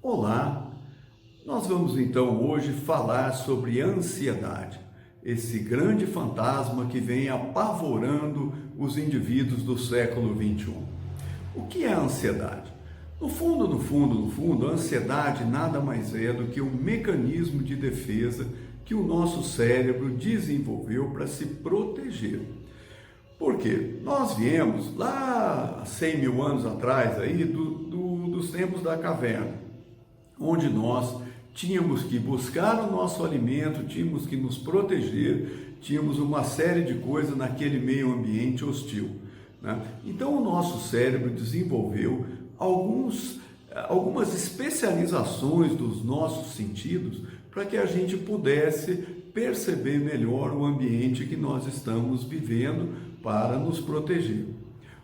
Olá, nós vamos então hoje falar sobre ansiedade, esse grande fantasma que vem apavorando os indivíduos do século XXI. O que é a ansiedade? No fundo, a ansiedade nada mais é do que um mecanismo de defesa que o nosso cérebro desenvolveu para se proteger. Por quê? Nós viemos lá há 100 mil anos atrás aí dos tempos da caverna, onde nós tínhamos que buscar o nosso alimento, tínhamos que nos proteger, tínhamos uma série de coisas naquele meio ambiente hostil, né? Então o nosso cérebro desenvolveu algumas especializações dos nossos sentidos para que a gente pudesse perceber melhor o ambiente que nós estamos vivendo para nos proteger.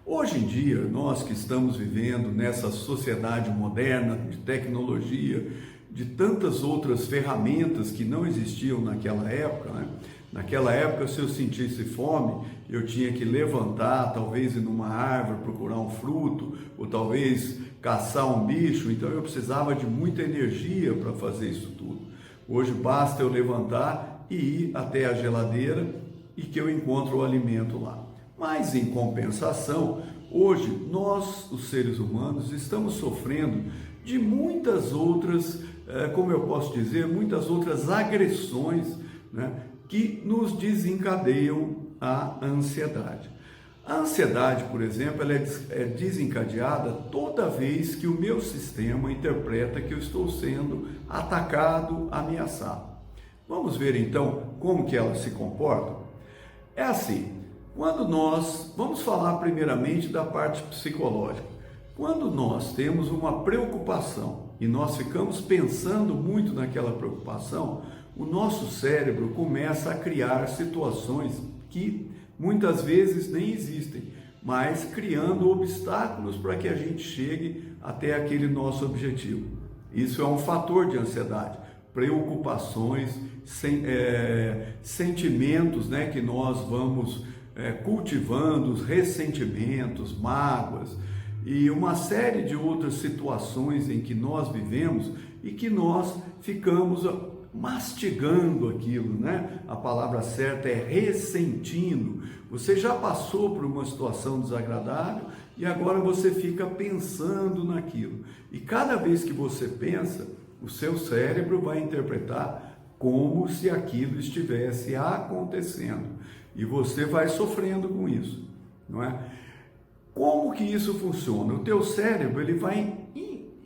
Hoje em dia, nós que estamos vivendo nessa sociedade moderna de tecnologia, de tantas outras ferramentas que não existiam naquela época, né? Naquela época, se eu sentisse fome, eu tinha que levantar, talvez ir numa árvore, procurar um fruto, ou talvez caçar um bicho, então eu precisava de muita energia para fazer isso tudo. Hoje basta eu levantar e ir até a geladeira e que eu encontro o alimento lá. Mas em compensação, hoje nós, os seres humanos, estamos sofrendo de muitas outras, como eu posso dizer, muitas outras agressões, né, que nos desencadeiam a ansiedade. A ansiedade, por exemplo, ela é desencadeada toda vez que o meu sistema interpreta que eu estou sendo atacado, ameaçado. Vamos ver então como que ela se comporta? É assim, vamos falar primeiramente da parte psicológica. Quando nós temos uma preocupação e nós ficamos pensando muito naquela preocupação, o nosso cérebro começa a criar situações que muitas vezes nem existem, mas criando obstáculos para que a gente chegue até aquele nosso objetivo. Isso é um fator de ansiedade. Preocupações, sentimentos, né, que nós vamos cultivando, os ressentimentos, mágoas e uma série de outras situações em que nós vivemos e que nós ficamos mastigando aquilo, né? A palavra certa é ressentindo. Você já passou por uma situação desagradável e agora você fica pensando naquilo. E cada vez que você pensa, o seu cérebro vai interpretar como se aquilo estivesse acontecendo. E você vai sofrendo com isso, não é? Como que isso funciona? O teu cérebro, ele vai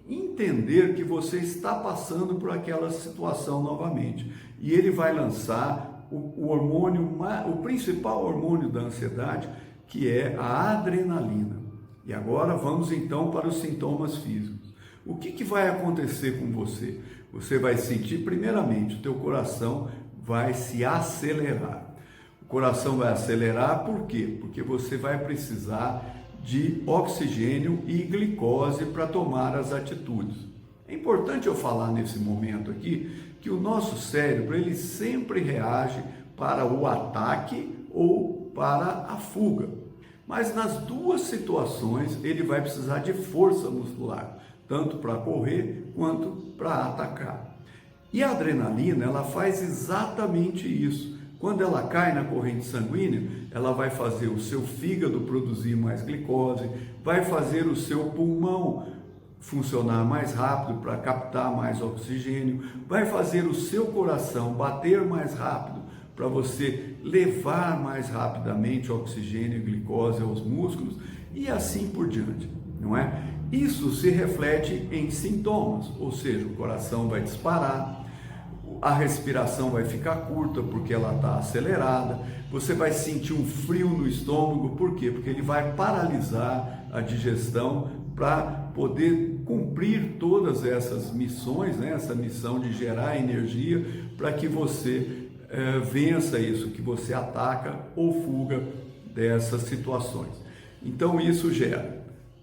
entender que você está passando por aquela situação novamente. E ele vai lançar o hormônio, o principal hormônio da ansiedade, que é a adrenalina. E agora vamos então para os sintomas físicos. O que vai acontecer com você? Você vai sentir, primeiramente, o teu coração vai se acelerar. O coração vai acelerar por quê? Porque você vai precisar de oxigênio e glicose para tomar as atitudes. É importante eu falar nesse momento aqui que o nosso cérebro, ele sempre reage para o ataque ou para a fuga. Mas nas duas situações ele vai precisar de força muscular, tanto para correr quanto para atacar. E a adrenalina, ela faz exatamente isso. Quando ela cai na corrente sanguínea, ela vai fazer o seu fígado produzir mais glicose, vai fazer o seu pulmão funcionar mais rápido para captar mais oxigênio, vai fazer o seu coração bater mais rápido para você levar mais rapidamente oxigênio e glicose aos músculos e assim por diante, não é? Isso se reflete em sintomas, ou seja, o coração vai disparar, a respiração vai ficar curta porque ela está acelerada, você vai sentir um frio no estômago, por quê? Porque ele vai paralisar a digestão para poder cumprir todas essas missões, né? Essa missão de gerar energia para que você vença isso, que você ataca ou fuga dessas situações. Então isso gera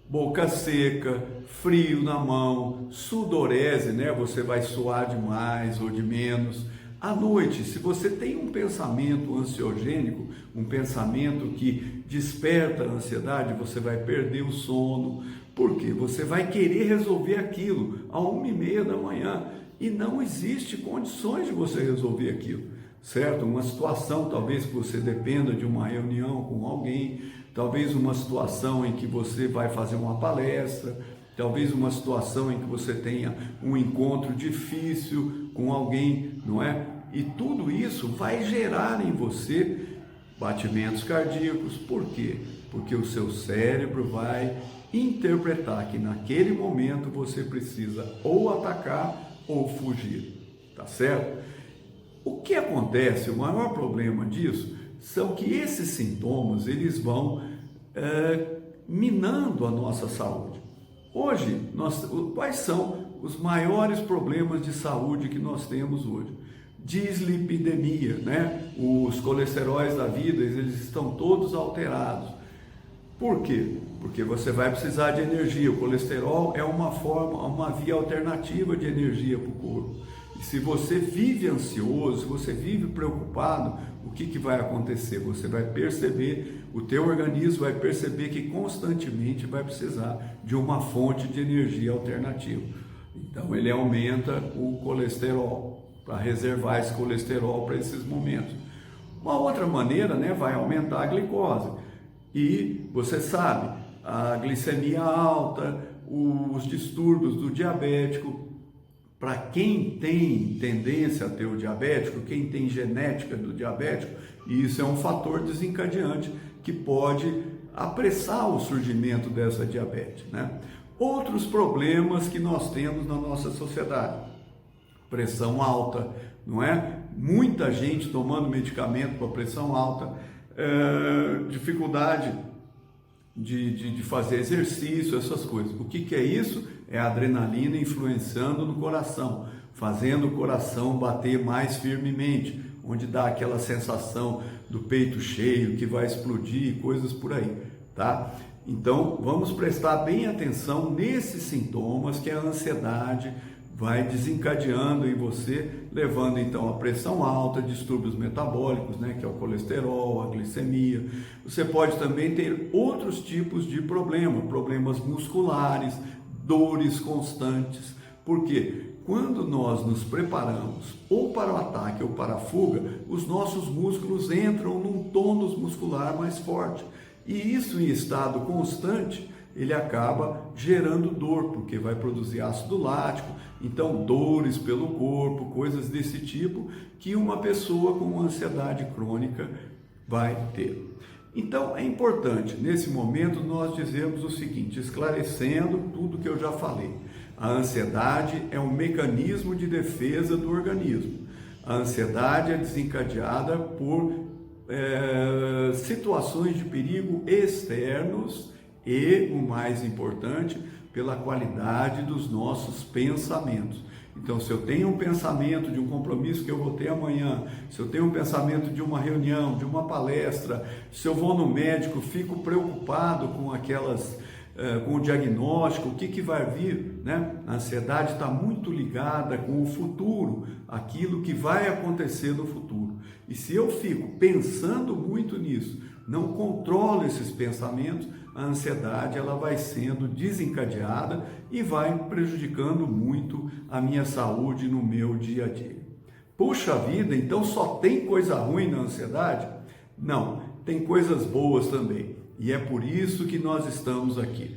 boca seca, frio na mão, sudorese, né? Você vai suar de mais ou de menos. À noite, se você tem um pensamento ansiogênico, um pensamento que desperta a ansiedade, você vai perder o sono, Porque você vai querer resolver aquilo às 1h30 da manhã e não existe condições de você resolver aquilo, certo? Uma situação talvez que você dependa de uma reunião com alguém, talvez uma situação em que você vai fazer uma palestra, talvez uma situação em que você tenha um encontro difícil com alguém, não é? E tudo isso vai gerar em você batimentos cardíacos. Por quê? Porque o seu cérebro vai interpretar que naquele momento você precisa ou atacar ou fugir, tá certo? O que acontece, o maior problema disso, são que esses sintomas, eles vão minando a nossa saúde. Hoje, quais são os maiores problemas de saúde que nós temos hoje? Dislipidemia, né? Os colesteróis da vida, eles estão todos alterados. Por quê? Porque você vai precisar de energia. O colesterol é uma via alternativa de energia para o corpo. E se você vive ansioso, se você vive preocupado, o que vai acontecer? Você vai perceber, o teu organismo vai perceber que constantemente vai precisar de uma fonte de energia alternativa. Então ele aumenta o colesterol, para reservar esse colesterol para esses momentos. Uma outra maneira, né, vai aumentar a glicose. E você sabe, a glicemia alta, os distúrbios do diabético. Para quem tem tendência a ter o diabético, quem tem genética do diabético, isso é um fator desencadeante que pode apressar o surgimento dessa diabetes, né? Outros problemas que nós temos na nossa sociedade: pressão alta, não é? Muita gente tomando medicamento para pressão alta, dificuldade de fazer exercício, essas coisas. O que é isso? É a adrenalina influenciando no coração, fazendo o coração bater mais firmemente, onde dá aquela sensação do peito cheio, que vai explodir, coisas por aí, tá? Então, vamos prestar bem atenção nesses sintomas que a ansiedade vai desencadeando em você, levando então a pressão alta, distúrbios metabólicos, né, que é o colesterol, a glicemia. Você pode também ter outros tipos de problemas musculares, dores constantes. Por quê? Quando nós nos preparamos ou para o ataque ou para a fuga, os nossos músculos entram num tônus muscular mais forte. E isso em estado constante, ele acaba gerando dor, porque vai produzir ácido lático, então dores pelo corpo, coisas desse tipo, que uma pessoa com ansiedade crônica vai ter. Então é importante, nesse momento, nós dizermos o seguinte, esclarecendo tudo que eu já falei. A ansiedade é um mecanismo de defesa do organismo. A ansiedade é desencadeada por situações de perigo externos e, o mais importante, pela qualidade dos nossos pensamentos. Então, se eu tenho um pensamento de um compromisso que eu vou ter amanhã, se eu tenho um pensamento de uma reunião, de uma palestra, se eu vou no médico, fico preocupado com com o diagnóstico, o que vai vir, né? A ansiedade está muito ligada com o futuro, aquilo que vai acontecer no futuro. E se eu fico pensando muito nisso, não controlo esses pensamentos, a ansiedade ela vai sendo desencadeada e vai prejudicando muito a minha saúde no meu dia a dia. Puxa vida, então só tem coisa ruim na ansiedade? Não, tem coisas boas também. E é por isso que nós estamos aqui.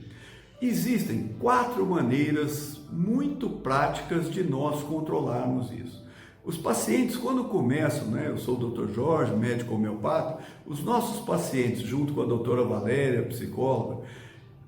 Existem 4 maneiras muito práticas de nós controlarmos isso. Os pacientes, quando começam, né, eu sou o Dr. Jorge, médico homeopata, os nossos pacientes, junto com a doutora Valéria, psicóloga,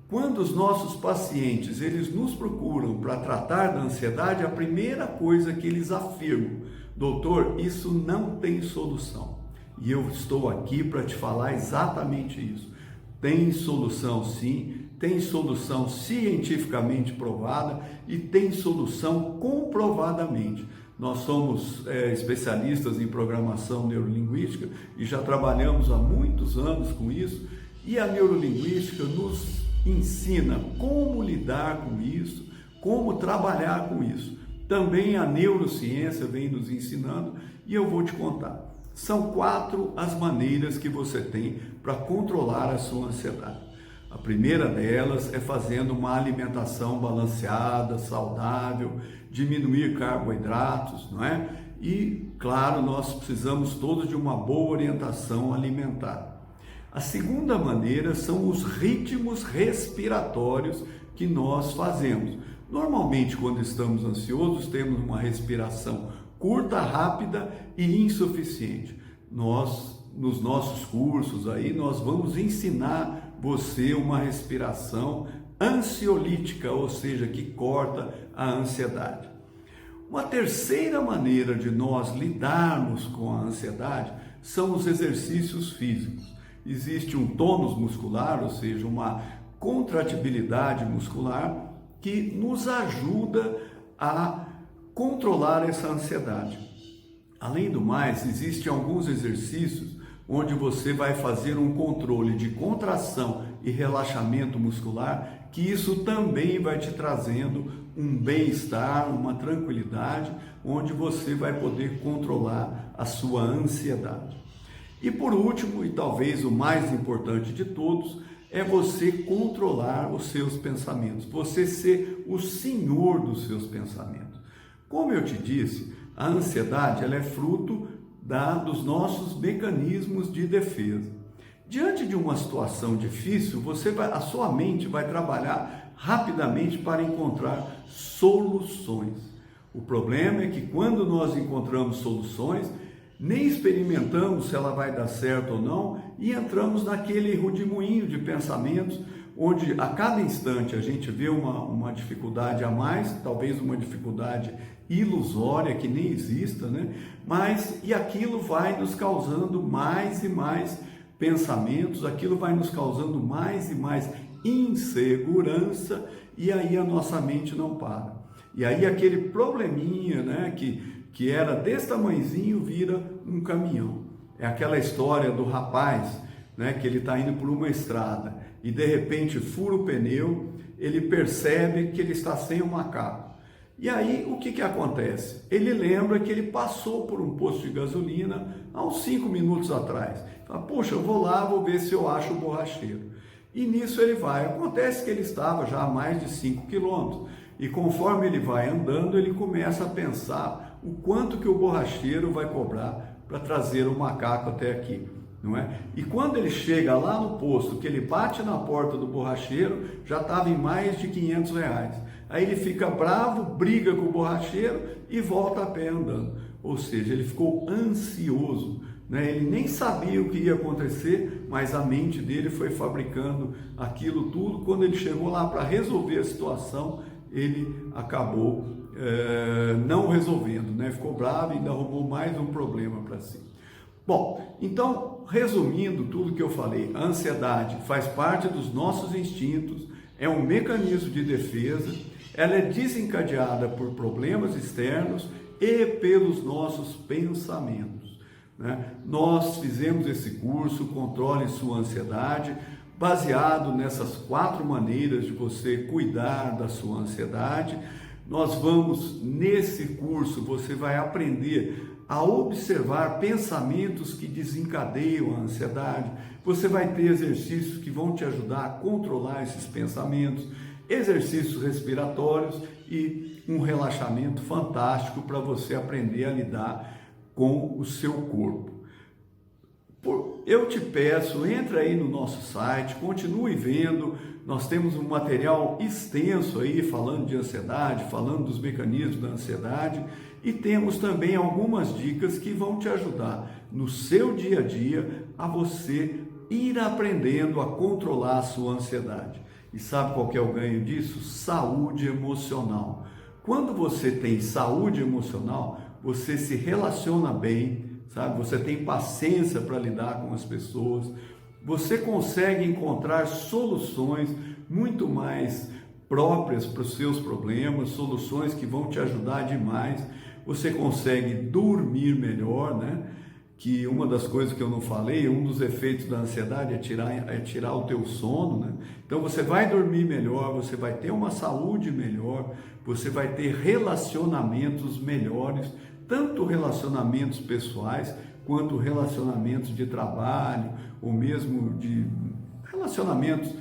quando os nossos pacientes, eles nos procuram para tratar da ansiedade, a primeira coisa que eles afirmam: doutor, isso não tem solução. E eu estou aqui para te falar exatamente isso. Tem solução sim, tem solução cientificamente provada e tem solução comprovadamente. Nós somos especialistas em programação neurolinguística e já trabalhamos há muitos anos com isso, e a neurolinguística nos ensina como lidar com isso, como trabalhar com isso. Também a neurociência vem nos ensinando e eu vou te contar. São 4 as maneiras que você tem para controlar a sua ansiedade. A primeira delas é fazendo uma alimentação balanceada, saudável, diminuir carboidratos, não é? E, claro, nós precisamos todos de uma boa orientação alimentar. A segunda maneira são os ritmos respiratórios que nós fazemos. Normalmente, quando estamos ansiosos, temos uma respiração curta, rápida e insuficiente. Nos nossos cursos aí, nós vamos ensinar você uma respiração ansiolítica, ou seja, que corta a ansiedade. Uma terceira maneira de nós lidarmos com a ansiedade são os exercícios físicos. Existe um tônus muscular, ou seja, uma contratibilidade muscular que nos ajuda a controlar essa ansiedade. Além do mais, existem alguns exercícios onde você vai fazer um controle de contração e relaxamento muscular, que isso também vai te trazendo um bem-estar, uma tranquilidade, onde você vai poder controlar a sua ansiedade. E por último, e talvez o mais importante de todos, é você controlar os seus pensamentos, você ser o senhor dos seus pensamentos. Como eu te disse, a ansiedade ela é fruto dos nossos mecanismos de defesa. Diante de uma situação difícil, a sua mente vai trabalhar rapidamente para encontrar soluções. O problema é que quando nós encontramos soluções, nem experimentamos se ela vai dar certo ou não e entramos naquele redemoinho de pensamentos onde a cada instante a gente vê uma dificuldade a mais, talvez uma dificuldade ilusória que nem exista, né? E aquilo vai nos causando mais e mais pensamentos, aquilo vai nos causando mais e mais insegurança e aí a nossa mente não para. E aí aquele probleminha, né, que era desse tamanhozinho vira um caminhão. É aquela história do rapaz, né, que ele está indo por uma estrada e de repente fura o pneu, ele percebe que ele está sem o macaco. E aí o que acontece? Ele lembra que ele passou por um posto de gasolina há uns 5 minutos atrás. Fala, puxa, eu vou lá, vou ver se eu acho o borracheiro. E nisso ele vai. Acontece que ele estava já a mais de 5 quilômetros. E conforme ele vai andando, ele começa a pensar o quanto que o borracheiro vai cobrar para trazer o macaco até aqui, não é? E quando ele chega lá no posto, que ele bate na porta do borracheiro, já estava em mais de R$500. Aí ele fica bravo, briga com o borracheiro e volta a pé andando. Ou seja, ele ficou ansioso, né? Ele nem sabia o que ia acontecer, mas a mente dele foi fabricando aquilo tudo. Quando ele chegou lá para resolver a situação, ele acabou não resolvendo, né? Ficou bravo e ainda arrumou mais um problema para si. Bom, então, resumindo tudo que eu falei, a ansiedade faz parte dos nossos instintos, é um mecanismo de defesa, ela é desencadeada por problemas externos e pelos nossos pensamentos, né? Nós fizemos esse curso, Controle Sua Ansiedade, baseado nessas 4 maneiras de você cuidar da sua ansiedade. Nesse curso, você vai aprender a observar pensamentos que desencadeiam a ansiedade. Você vai ter exercícios que vão te ajudar a controlar esses pensamentos, exercícios respiratórios e um relaxamento fantástico para você aprender a lidar com o seu corpo. Eu te peço, entra aí no nosso site, continue vendo, nós temos um material extenso aí falando de ansiedade, falando dos mecanismos da ansiedade e temos também algumas dicas que vão te ajudar no seu dia a dia a você ir aprendendo a controlar a sua ansiedade. E sabe qual que é o ganho disso? Saúde emocional. Quando você tem saúde emocional, você se relaciona bem, sabe? Você tem paciência para lidar com as pessoas, você consegue encontrar soluções muito mais próprias para os seus problemas, soluções que vão te ajudar demais, você consegue dormir melhor, né? Que uma das coisas que eu não falei, um dos efeitos da ansiedade é tirar o teu sono, né? Então você vai dormir melhor, você vai ter uma saúde melhor, você vai ter relacionamentos melhores, tanto relacionamentos pessoais, quanto relacionamentos de trabalho, ou mesmo de relacionamentos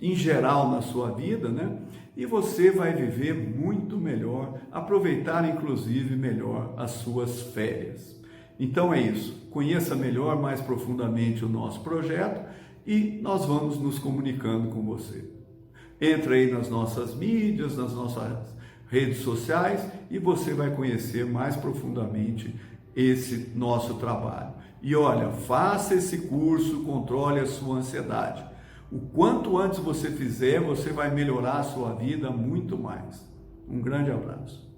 em geral na sua vida, né? E você vai viver muito melhor, aproveitar inclusive melhor as suas férias. Então é isso, conheça melhor, mais profundamente o nosso projeto e nós vamos nos comunicando com você. Entra aí nas nossas mídias, nas nossas redes sociais e você vai conhecer mais profundamente esse nosso trabalho. E olha, faça esse curso, controle a sua ansiedade. O quanto antes você fizer, você vai melhorar a sua vida muito mais. Um grande abraço.